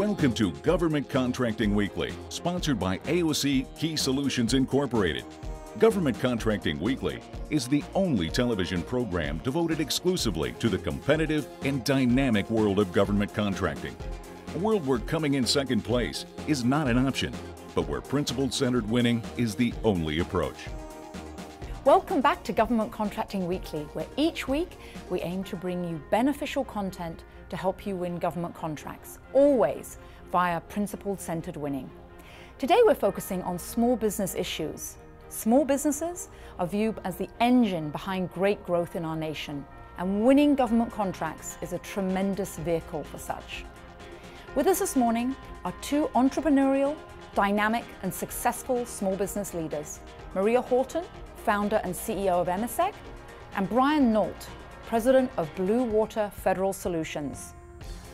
Welcome to Government Contracting Weekly, sponsored by AOC Key Solutions Incorporated. Government Contracting Weekly is the only television program devoted exclusively to the competitive and dynamic world of government contracting. A world where coming in second place is not an option, but where principle-centered winning is the only approach. Welcome back to Government Contracting Weekly, where each week we aim to bring you beneficial content to help you win government contracts, always via principle-centered winning. Today we're focusing on small business issues. Small businesses are viewed as the engine behind great growth in our nation, and winning government contracts is a tremendous vehicle for such. With us this morning are two entrepreneurial, dynamic and successful small business leaders, Maria Horton, founder and CEO of EmeSec, and Brian Nault, president of Blue Water Federal Solutions.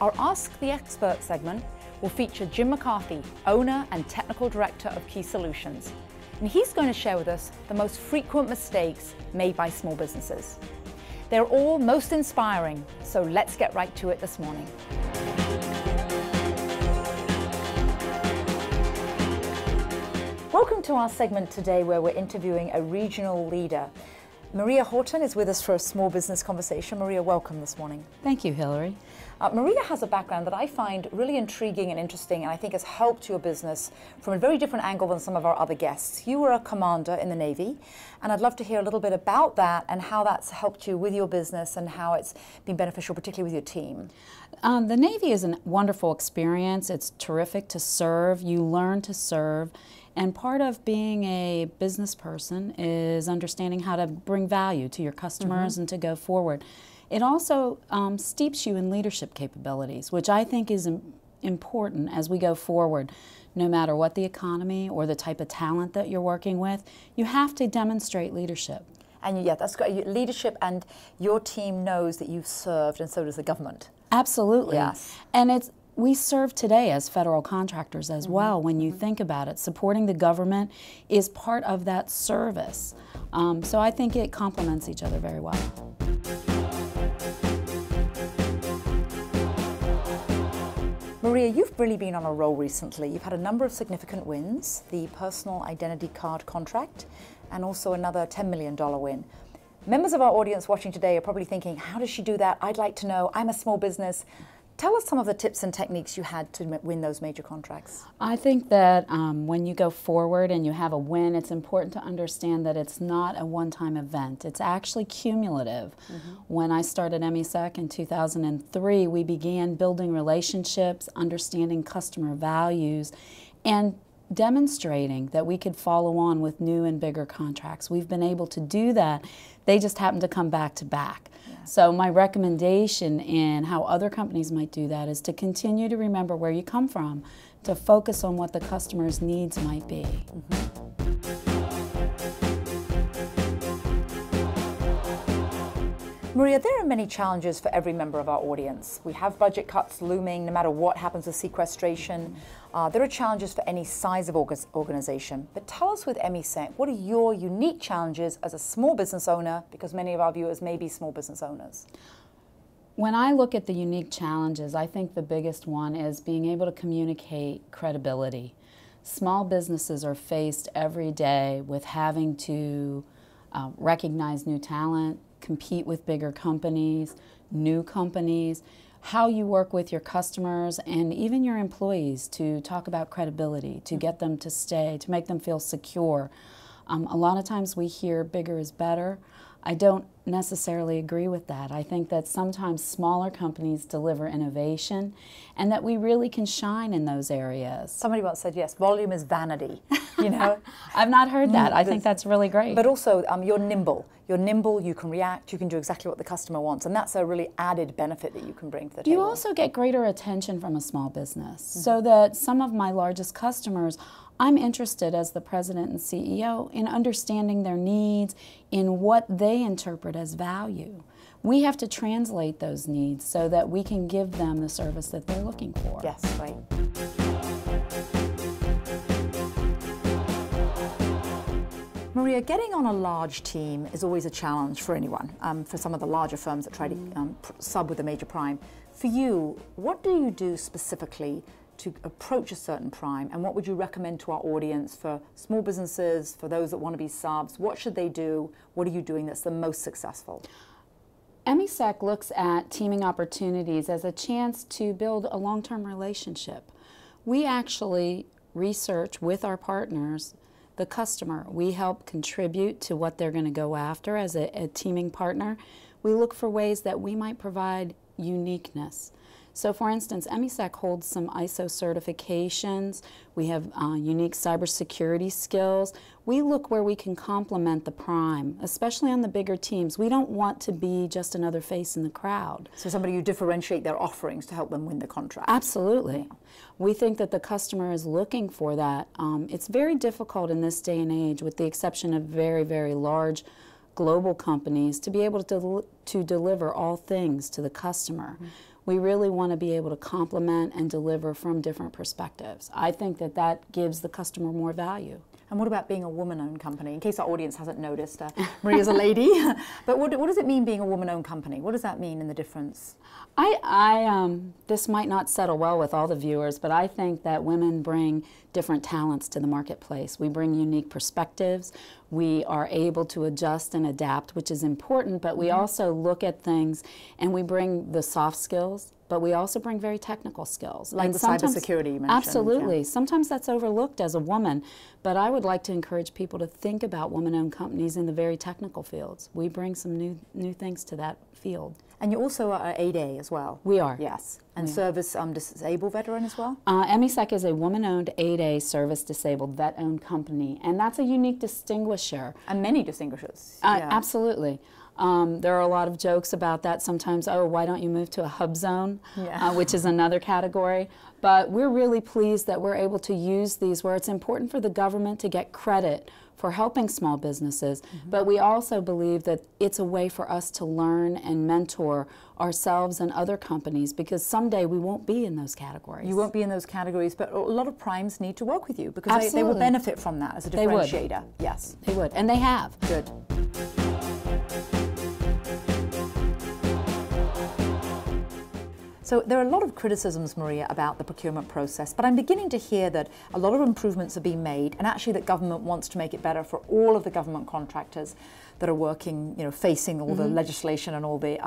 Our Ask the Expert segment will feature Jim McCarthy, owner and technical director of Key Solutions, and he's going to share with us the most frequent mistakes made by small businesses. They're all most inspiring, so let's get right to it this morning. Welcome to our segment today where we're interviewing a regional leader. Maria Horton is with us for a small business conversation. Maria, welcome this morning. Thank you, Hilary. Maria has a background that I find really intriguing and interesting, and I think has helped your business from a very different angle than some of our other guests. You were a commander in the Navy, and I'd love to hear a little bit about that and how that's helped you with your business and how it's been beneficial, particularly with your team. The Navy is a wonderful experience. It's terrific to serve. You learn to serve. And part of being a business person is understanding how to bring value to your customers and to go forward. It also steeps you in leadership capabilities, which I think is important as we go forward. No matter what the economy or the type of talent that you're working with, you have to demonstrate leadership. And yeah, that's great. Leadership, and your team knows that you've served, and so does the government. Absolutely. Yes. And we serve today as federal contractors as well. When you think about it, supporting the government is part of that service. So I think it complements each other very well. Maria, you've really been on a roll recently. You've had a number of significant wins, the personal identity card contract, and also another $10 million win. Members of our audience watching today are probably thinking, how does she do that? I'd like to know. I'm a small business. Tell us some of the tips and techniques you had to win those major contracts. I think that when you go forward and you have a win, it's important to understand that it's not a one-time event. It's actually cumulative. When I started EmeSec in 2003, we began building relationships, understanding customer values, and demonstrating that we could follow on with new and bigger contracts. We've been able to do that. They just happen to come back to back. So my recommendation in how other companies might do that is to continue to remember where you come from, to focus on what the customer's needs might be. Maria, there are many challenges for every member of our audience. We have budget cuts looming no matter what happens with sequestration. There are challenges for any size of organization. But tell us with EmeSec, what are your unique challenges as a small business owner, because many of our viewers may be small business owners? When I look at the unique challenges, I think the biggest one is being able to communicate credibility. Small businesses are faced every day with having to recognize new talent, compete with bigger companies, new companies, how you work with your customers and even your employees to talk about credibility, to get them to stay, to make them feel secure. A lot of times we hear bigger is better. I don't necessarily agree with that. I think that sometimes smaller companies deliver innovation and that we really can shine in those areas. Somebody once said, yes, volume is vanity, you know. I've not heard that. I think that's really great. But also, you're nimble. You're nimble, you can react, you can do exactly what the customer wants, and that's a really added benefit that you can bring to the table. You also get greater attention from a small business, so that some of my largest customers, I'm interested as the president and CEO in understanding their needs, in what they interpret as value. We have to translate those needs so that we can give them the service that they're looking for. Yes, right. Maria, getting on a large team is always a challenge for anyone, for some of the larger firms that try to sub with a major prime. For you, what do you do specifically to approach a certain prime, and what would you recommend to our audience for small businesses, for those that want to be subs? What should they do? What are you doing that's the most successful? EmeSec looks at teaming opportunities as a chance to build a long-term relationship. We actually research with our partners the customer. We help contribute to what they're going to go after as a teaming partner. We look for ways that we might provide uniqueness. So for instance, EmeSec holds some ISO certifications. We have unique cybersecurity skills. We look where we can complement the prime, especially on the bigger teams. We don't want to be just another face in the crowd. So somebody you differentiate their offerings to help them win the contract. Absolutely. We think that the customer is looking for that. It's very difficult in this day and age, with the exception of very, very large global companies, to be able to deliver all things to the customer. Mm-hmm. We really want to be able to complement and deliver from different perspectives. I think that that gives the customer more value. And what about being a woman-owned company? In case our audience hasn't noticed, Maria's a lady. But what does it mean being a woman-owned company? What does that mean in the difference? This might not settle well with all the viewers, but I think that women bring different talents to the marketplace. We bring unique perspectives. We are able to adjust and adapt, which is important, but we also look at things and we bring the soft skills, but we also bring very technical skills. Like the cybersecurity you mentioned. Absolutely. Yeah. Sometimes that's overlooked as a woman, but I would like to encourage people to think about woman-owned companies in the very technical fields. We bring some new things to that field. And you also are 8A as well. We are. Yes. And service disabled veteran as well? EmeSec is a woman-owned 8A service disabled vet-owned company, and that's a unique distinguisher. And many distinguishers. Yeah. Absolutely. There are a lot of jokes about that sometimes. Oh, why don't you move to a hub zone, which is another category. But we're really pleased that we're able to use these where it's important for the government to get credit for helping small businesses, but we also believe that it's a way for us to learn and mentor ourselves and other companies, because someday we won't be in those categories. You won't be in those categories, but a lot of primes need to work with you because they will benefit from that as a differentiator. They would. Yes. They would, and they have. Good. So there are a lot of criticisms, Maria, about the procurement process, but I'm beginning to hear that a lot of improvements are being made, and actually that government wants to make it better for all of the government contractors that are working, facing all the legislation and all the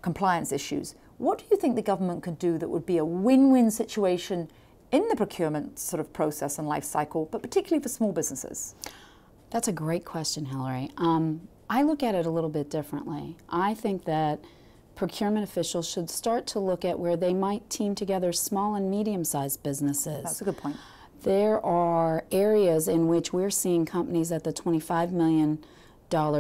compliance issues. What do you think the government could do that would be a win-win situation in the procurement sort of process and life cycle, but particularly for small businesses? That's a great question, Hilary. I look at it a little bit differently. I think that procurement officials should start to look at where they might team together small and medium-sized businesses. That's a good point. There are areas in which we're seeing companies at the $25 million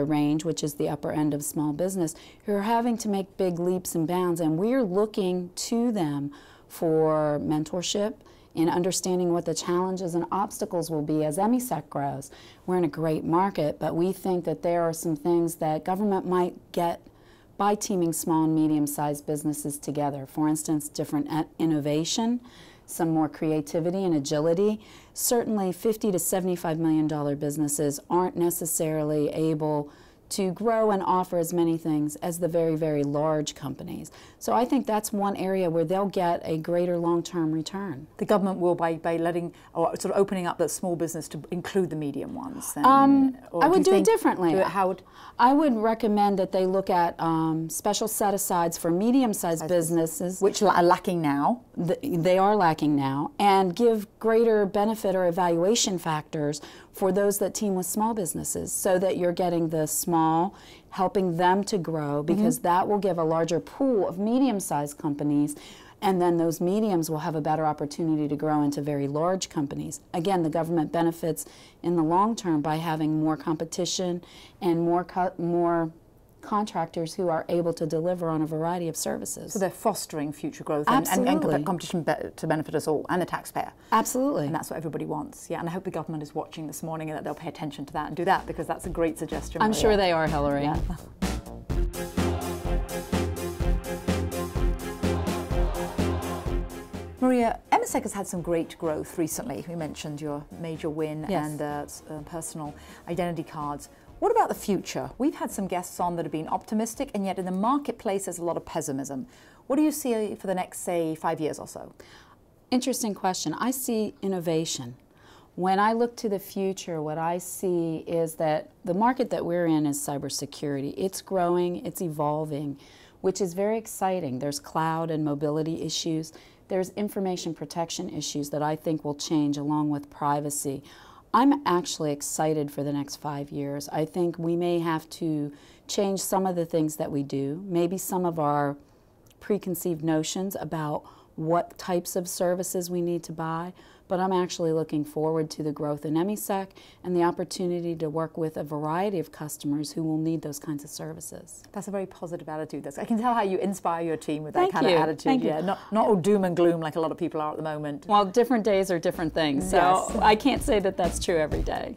range, which is the upper end of small business, who are having to make big leaps and bounds, and we're looking to them for mentorship in understanding what the challenges and obstacles will be as EmeSec grows. We're in a great market, but we think that there are some things that government might get by teaming small and medium-sized businesses together. For instance, different innovation, some more creativity and agility. Certainly $50 to $75 million businesses aren't necessarily able to grow and offer as many things as the very, very large companies. So I think that's one area where they'll get a greater long-term return. The government will by letting, or sort of opening up the small business to include the medium ones? Then, I would do it differently. How I would recommend that they look at special set-asides for medium-sized businesses. Which are lacking now. They are lacking now, and give greater benefit or evaluation factors for those that team with small businesses, so that you're getting the small, helping them to grow, because that will give a larger pool of medium-sized companies, and then those mediums will have a better opportunity to grow into very large companies. Again, the government benefits in the long term by having more competition and more contractors who are able to deliver on a variety of services. So they're fostering future growth and competition to benefit us all and the taxpayer. Absolutely. And that's what everybody wants. Yeah, and I hope the government is watching this morning and that they'll pay attention to that and do that, because that's a great suggestion. I'm sure they are, Hilary. Yeah. Maria, EmeSec has had some great growth recently. We mentioned your major win and personal identity cards. What about the future? We've had some guests on that have been optimistic, and yet in the marketplace there's a lot of pessimism. What do you see for the next, say, 5 years or so? Interesting question. I see innovation. When I look to the future, what I see is that the market that we're in is cybersecurity. It's growing, it's evolving, which is very exciting. There's cloud and mobility issues. There's information protection issues that I think will change along with privacy. I'm actually excited for the next 5 years. I think we may have to change some of the things that we do, maybe some of our preconceived notions about what types of services we need to buy, but I'm actually looking forward to the growth in EmeSec and the opportunity to work with a variety of customers who will need those kinds of services. That's a very positive attitude. I can tell how you inspire your team with that kind of attitude. Thank you. Not all doom and gloom like a lot of people are at the moment. Well, different days are different things, so yes. I can't say that that's true every day.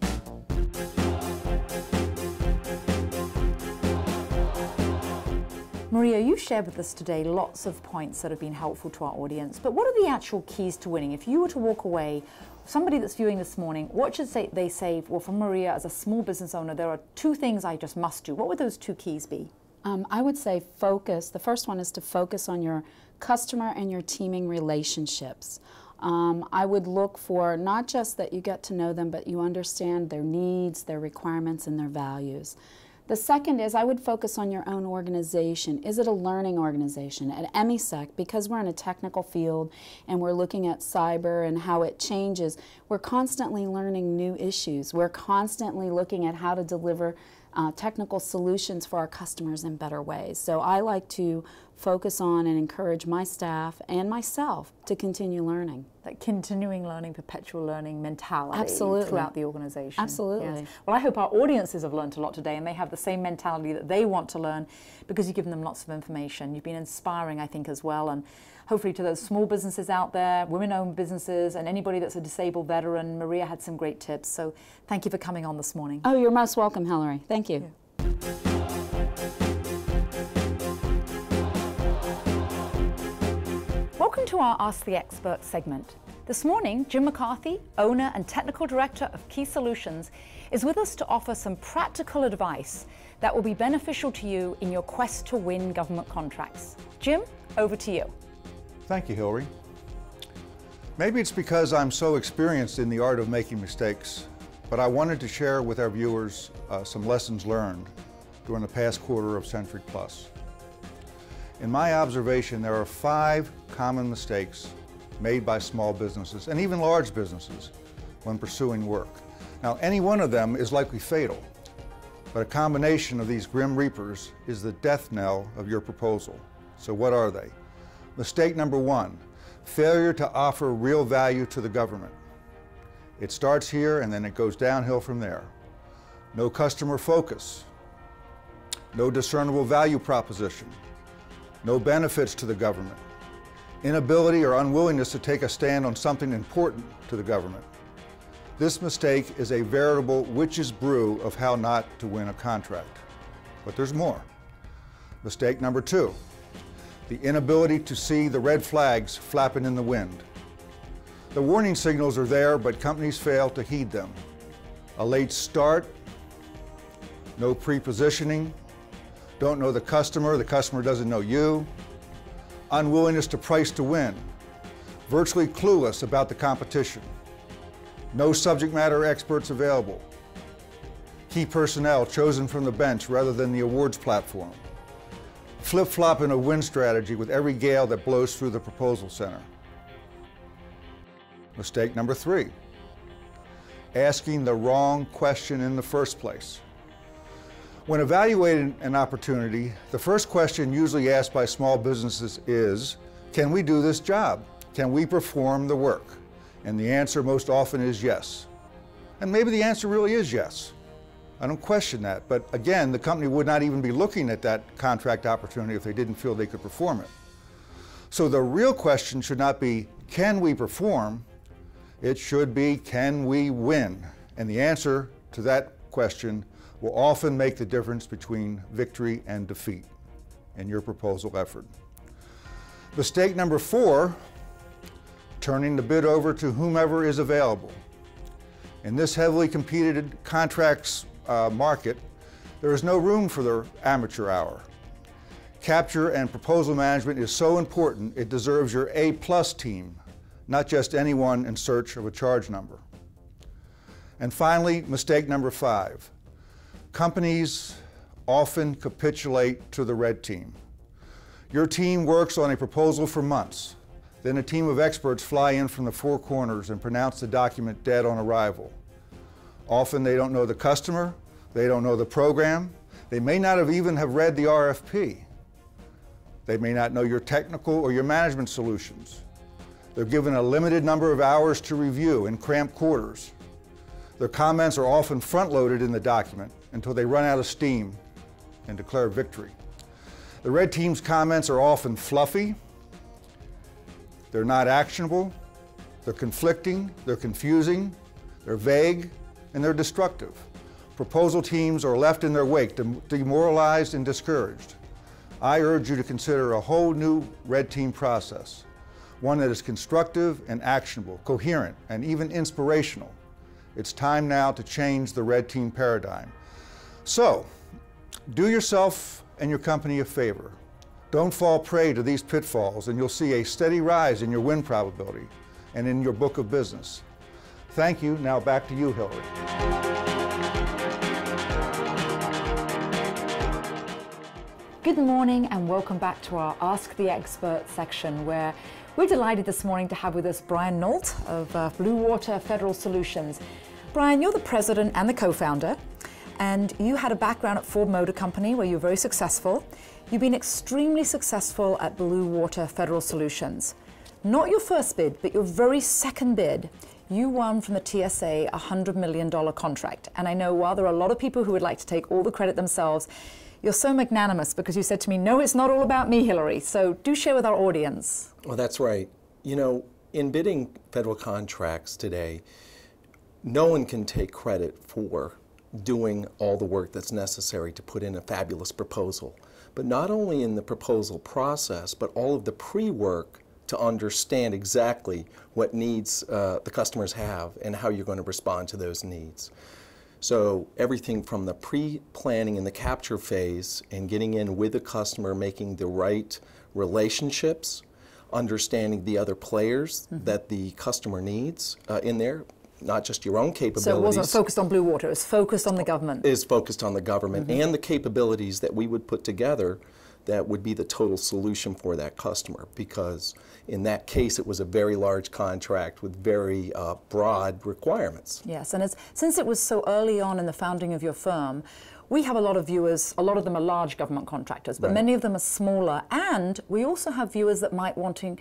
Maria, you shared with us today lots of points that have been helpful to our audience, but what are the actual keys to winning? If you were to walk away, somebody that's viewing this morning, what should they say, well, from Maria, as a small business owner, there are 2 things I just must do. What would those 2 keys be? I would say focus. The first one is to focus on your customer and your teaming relationships. I would look for not just that you get to know them, but you understand their needs, their requirements, and their values. The second is I would focus on your own organization. Is it a learning organization? At EmeSec, because we're in a technical field and we're looking at cyber and how it changes, we're constantly learning new issues. We're constantly looking at how to deliver technical solutions for our customers in better ways. So I like to focus on and encourage my staff and myself to continue learning. That continuing learning, perpetual learning mentality. Absolutely. Throughout the organization. Absolutely. Yes. Well, I hope our audiences have learned a lot today and they have the same mentality that they want to learn because you've given them lots of information. You've been inspiring, I think, as well, and hopefully to those small businesses out there, women-owned businesses, and anybody that's a disabled veteran. Maria had some great tips, so thank you for coming on this morning. Oh, you're most welcome, Hilary. Thank you. Welcome to our Ask the Expert segment. This morning, Jim McCarthy, owner and technical director of Key Solutions, is with us to offer some practical advice that will be beneficial to you in your quest to win government contracts. Jim, over to you. Thank you, Hilary. Maybe it's because I'm so experienced in the art of making mistakes, but I wanted to share with our viewers some lessons learned during the past quarter of Century Plus. In my observation, there are 5 common mistakes made by small businesses and even large businesses when pursuing work. Now, any one of them is likely fatal, but a combination of these grim reapers is the death knell of your proposal. So what are they? Mistake number 1, failure to offer real value to the government. It starts here and then it goes downhill from there. No customer focus, no discernible value proposition, no benefits to the government, inability or unwillingness to take a stand on something important to the government. This mistake is a veritable witch's brew of how not to win a contract. But there's more. Mistake number 2, the inability to see the red flags flapping in the wind. The warning signals are there, but companies fail to heed them. A late start, no pre-positioning, don't know the customer doesn't know you, unwillingness to price to win, virtually clueless about the competition, no subject matter experts available, key personnel chosen from the bench rather than the awards platform, flip-flopping a win strategy with every gale that blows through the proposal center. Mistake number 3, asking the wrong question in the first place. When evaluating an opportunity, the first question usually asked by small businesses is, can we do this job? Can we perform the work? And the answer most often is yes. And maybe the answer really is yes. I don't question that, but again, the company would not even be looking at that contract opportunity if they didn't feel they could perform it. So the real question should not be, can we perform? It should be, can we win? And the answer to that question will often make the difference between victory and defeat in your proposal effort. Mistake number 4, turning the bid over to whomever is available. In this heavily competed contracts market, there is no room for the amateur hour. Capture and proposal management is so important, it deserves your A+ team, not just anyone in search of a charge number. And finally, mistake number 5. Companies often capitulate to the red team. Your team works on a proposal for months. Then a team of experts fly in from the four corners and pronounce the document dead on arrival. Often they don't know the customer, they don't know the program, they may not even have read the RFP. They may not know your technical or your management solutions. They're given a limited number of hours to review in cramped quarters. Their comments are often front-loaded in the document until they run out of steam and declare victory. The red team's comments are often fluffy, they're not actionable, they're conflicting, they're confusing, they're vague, and they're destructive. Proposal teams are left in their wake, demoralized and discouraged. I urge you to consider a whole new red team process, one that is constructive and actionable, coherent, and even inspirational. It's time now to change the red team paradigm. So, do yourself and your company a favor. Don't fall prey to these pitfalls, and you'll see a steady rise in your win probability and in your book of business. Thank you. Now back to you, Hilary. Good morning and welcome back to our Ask the Expert section, where we're delighted this morning to have with us Brian Nault of Blue Water Federal Solutions. Brian, you're the president and the co-founder, and you had a background at Ford Motor Company where you were very successful. You've been extremely successful at Blue Water Federal Solutions. Not your first bid, but your very second bid. You won from the TSA a $100 million contract. And I know while there are a lot of people who would like to take all the credit themselves, you're so magnanimous because you said to me, no, it's not all about me, Hilary. So do share with our audience. Well, that's right. You know, in bidding federal contracts today, no one can take credit for doing all the work that's necessary to put in a fabulous proposal. But not only in the proposal process, but all of the pre-work to understand exactly what needs the customers have and how you're going to respond to those needs. So everything from the pre-planning and the capture phase and getting in with the customer, making the right relationships, understanding the other players that the customer needs in there, not just your own capabilities. So it wasn't focused on Blue Water, it was focused on the government. It is focused on the government and the capabilities that we would put together that would be the total solution for that customer, because in that case it was a very large contract with very broad requirements. Yes, and since it was so early on in the founding of your firm, we have a lot of viewers, a lot of them are large government contractors, but many of them are smaller, and we also have viewers that might wanting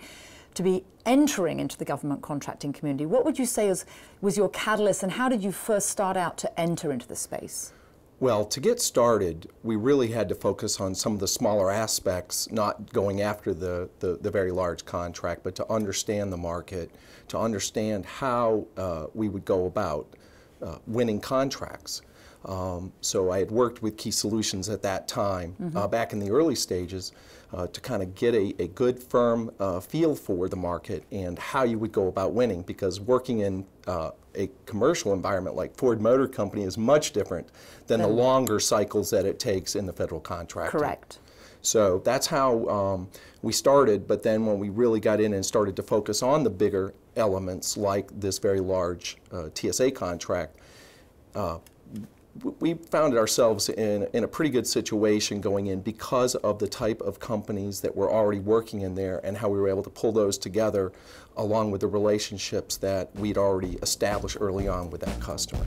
to be entering into the government contracting community. What would you say was your catalyst, and how did you first start out to enter into the space? Well, to get started, we really had to focus on some of the smaller aspects, not going after the very large contract, but to understand the market, to understand how we would go about winning contracts. So I had worked with Key Solutions at that time, back in the early stages, to kind of get a good, firm feel for the market and how you would go about winning, because working in a commercial environment like Ford Motor Company is much different than the longer cycles that it takes in the federal contracting. Correct. So that's how we started, but then when we really got in and started to focus on the bigger elements like this very large TSA contract, we found ourselves in a pretty good situation going in because of the type of companies that were already working in there and how we were able to pull those together along with the relationships that we'd already established early on with that customer.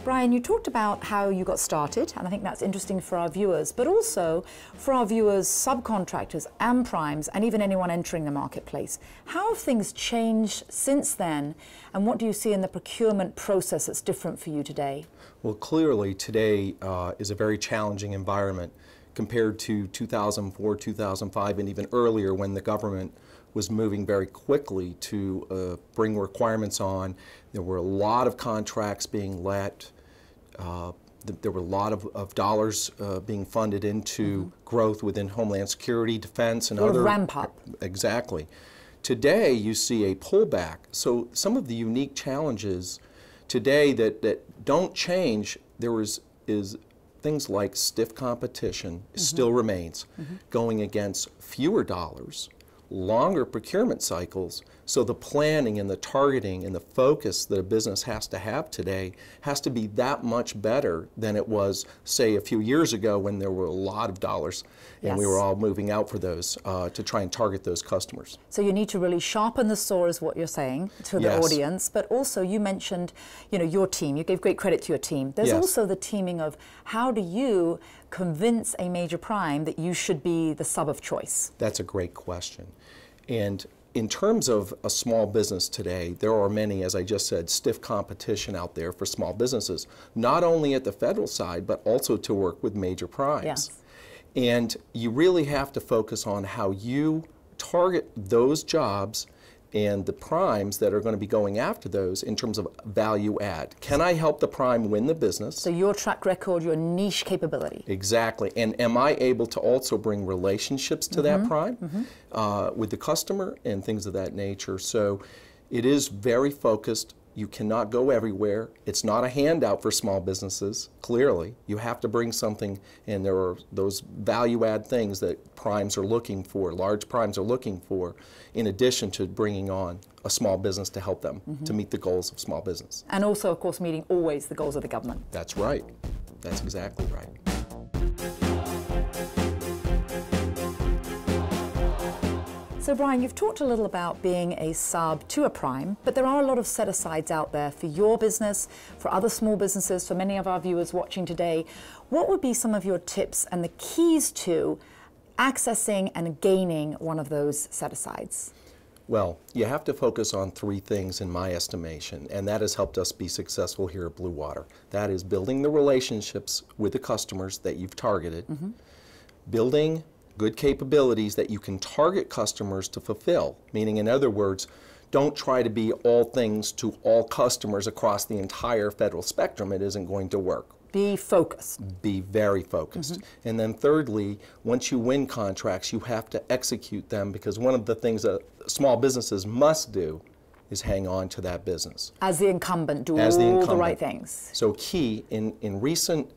Brian, you talked about how you got started, and I think that's interesting for our viewers, but also for our viewers, subcontractors and primes, and even anyone entering the marketplace. How have things changed since then, and what do you see in the procurement process that's different for you today? Well, clearly today is a very challenging environment compared to 2004, 2005, and even earlier when the government was moving very quickly to bring requirements on. There were a lot of contracts being let. There were a lot of dollars being funded into growth within Homeland Security, Defense, and other. Ramp up. Exactly. Today, you see a pullback. So some of the unique challenges today that don't change, there is things like stiff competition still remains, going against fewer dollars, longer procurement cycles, so the planning and the targeting and the focus that a business has to have today has to be that much better than it was, say, a few years ago when there were a lot of dollars and we were all moving out for those to try and target those customers. So you need to really sharpen the saw is what you're saying to the audience, but also you mentioned, you know, your team. You gave great credit to your team. There's also the teaming of how do you convince a major prime that you should be the sub of choice? That's a great question. And in terms of a small business today, there are many, as I just said, stiff competition out there for small businesses, not only at the federal side, but also to work with major primes. Yes. And you really have to focus on how you target those jobs and the primes that are going to be going after those in terms of value add. Can I help the prime win the business? So your track record, your niche capability. Exactly. And am I able to also bring relationships to that prime with the customer and things of that nature? So it is very focused. You cannot go everywhere. It's not a handout for small businesses, clearly. You have to bring something, and there are those value add things that primes are looking for, large primes are looking for, in addition to bringing on a small business to help them to meet the goals of small business. And also, of course, meeting always the goals of the government. That's right. That's exactly right. So Brian, you've talked a little about being a sub to a prime, but there are a lot of set-asides out there for your business, for other small businesses, for many of our viewers watching today. What would be some of your tips and the keys to accessing and gaining one of those set-asides? Well, you have to focus on three things in my estimation, and that has helped us be successful here at Blue Water. That is building the relationships with the customers that you've targeted, building good capabilities that you can target customers to fulfill, meaning, in other words, don't try to be all things to all customers across the entire federal spectrum. It isn't going to work. Be focused. Be very focused. And then thirdly, once you win contracts, you have to execute them, because one of the things that small businesses must do is hang on to that business. As the incumbent, do all the right things. So key, in recent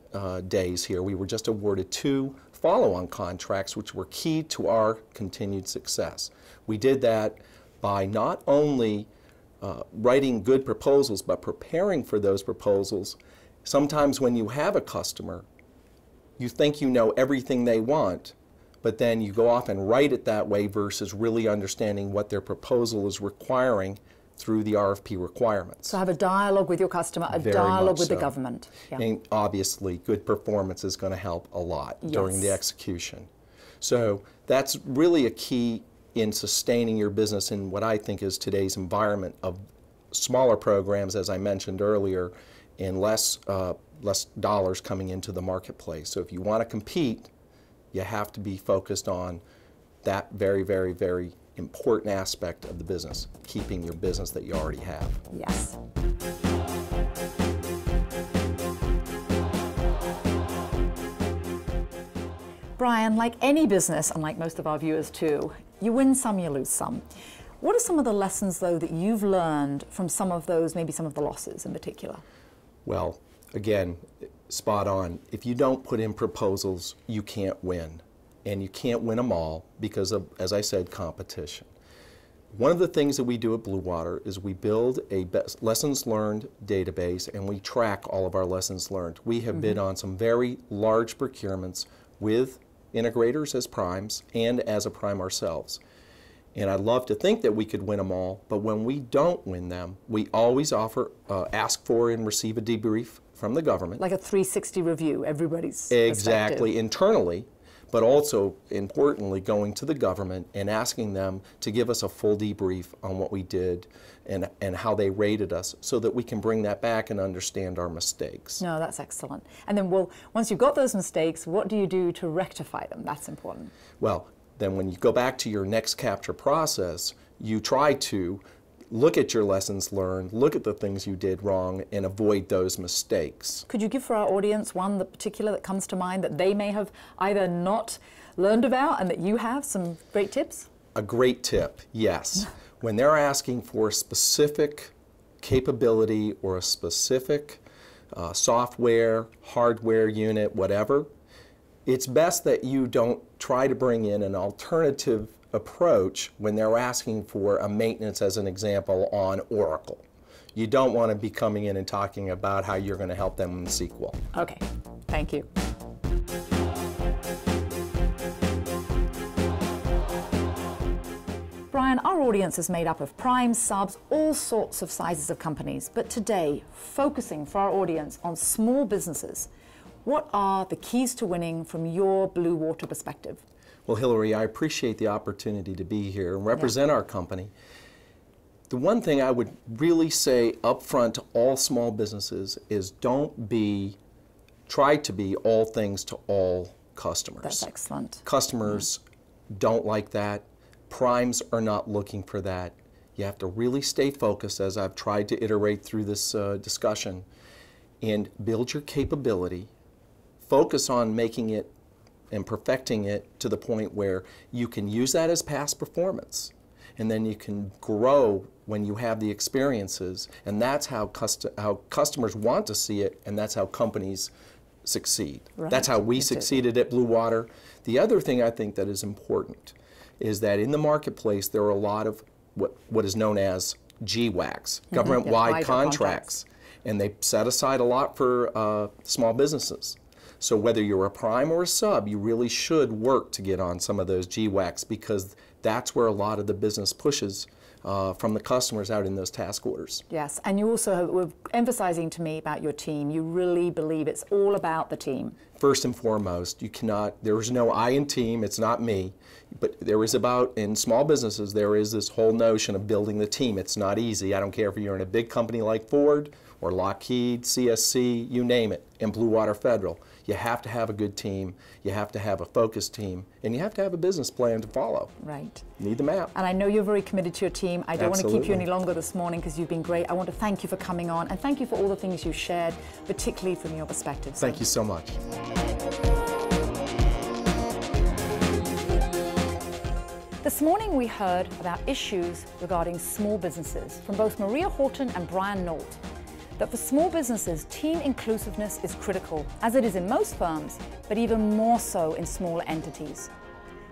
days here, we were just awarded 2 follow-on contracts, which were key to our continued success. We did that by not only writing good proposals, but preparing for those proposals. Sometimes when you have a customer, you think you know everything they want, but then you go off and write it that way versus really understanding what their proposal is requiring through the RFP requirements. So have a dialogue with your customer, a dialogue with the government. Yeah. And obviously, good performance is going to help a lot during the execution. So that's really a key in sustaining your business in what I think is today's environment of smaller programs, as I mentioned earlier, and less dollars coming into the marketplace. So if you want to compete, you have to be focused on that very, very, very important aspect of the business, keeping your business that you already have. Yes. Brian, like any business, and like most of our viewers too, you win some, you lose some. What are some of the lessons, though, that you've learned from some of those, maybe some of the losses in particular? Well, again, spot on. If you don't put in proposals, you can't win. And you can't win them all because of, as I said, competition. One of the things that we do at Blue Water is we build a lessons learned database, and we track all of our lessons learned. We have bid on some very large procurements with integrators as primes and as a prime ourselves. And I'd love to think that we could win them all, but when we don't win them, we always ask for and receive a debrief from the government. Like a 360 review, everybody's Exactly, internally, but also, importantly, going to the government and asking them to give us a full debrief on what we did and how they rated us, so that we can bring that back and understand our mistakes. No, that's excellent. And then, well, once you've got those mistakes, what do you do to rectify them? That's important. Well, then when you go back to your next capture process, you try to look at your lessons learned, look at the things you did wrong, and avoid those mistakes. Could you give for our audience one particular that comes to mind that they may have either not learned about and that you have some great tips? A great tip, yes. When they're asking for a specific capability or a specific software, hardware unit, whatever, it's best that you don't try to bring in an alternative approach when they're asking for a maintenance, as an example, on Oracle. You don't want to be coming in and talking about how you're going to help them in SQL. Okay, thank you. Brian, our audience is made up of primes, subs, all sorts of sizes of companies, but today, focusing for our audience on small businesses, what are the keys to winning from your Blue Water perspective? Well, Hilary, I appreciate the opportunity to be here and represent our company. The one thing I would really say up front to all small businesses is try to be all things to all customers. That's excellent. Customers don't like that. Primes are not looking for that. You have to really stay focused, as I've tried to iterate through this discussion, and build your capability. Focus on making it and perfecting it to the point where you can use that as past performance. And then you can grow when you have the experiences, and that's how customers want to see it, and that's how companies succeed. Right. That's how we succeeded at Blue Water. The other thing I think that is important is that in the marketplace there are a lot of what is known as GWACs, government-wide contracts, and they set aside a lot for small businesses. So whether you're a prime or a sub, you really should work to get on some of those GWACs, because that's where a lot of the business pushes from the customers out in those task orders. Yes, and you also were emphasizing to me about your team. You really believe it's all about the team. First and foremost, there is no I in team, it's not me, but in small businesses, there is this whole notion of building the team. It's not easy. I don't care if you're in a big company like Ford or Lockheed, CSC, you name it, and Blue Water Federal. You have to have a good team, you have to have a focused team, and you have to have a business plan to follow. Right. You need the map. And I know you're very committed to your team. I don't want to keep you any Absolutely. longer this morning because you've been great. I want to thank you for coming on, and thank you for all the things you shared, particularly from your perspective. Thank you so much. This morning we heard about issues regarding small businesses from both Maria Horton and Brian Nault. That for small businesses, team inclusiveness is critical, as it is in most firms, but even more so in smaller entities.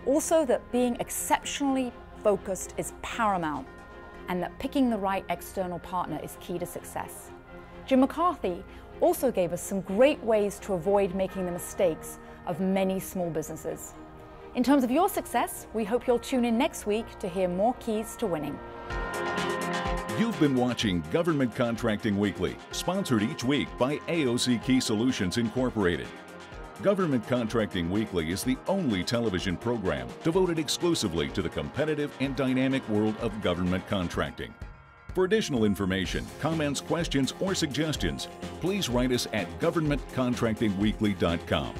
Also that being exceptionally focused is paramount, and that picking the right external partner is key to success. Jim McCarthy also gave us some great ways to avoid making the mistakes of many small businesses. In terms of your success, we hope you'll tune in next week to hear more keys to winning. You've been watching Government Contracting Weekly, sponsored each week by AOC Key Solutions Incorporated. Government Contracting Weekly is the only television program devoted exclusively to the competitive and dynamic world of government contracting. For additional information, comments, questions, or suggestions, please write us at governmentcontractingweekly.com.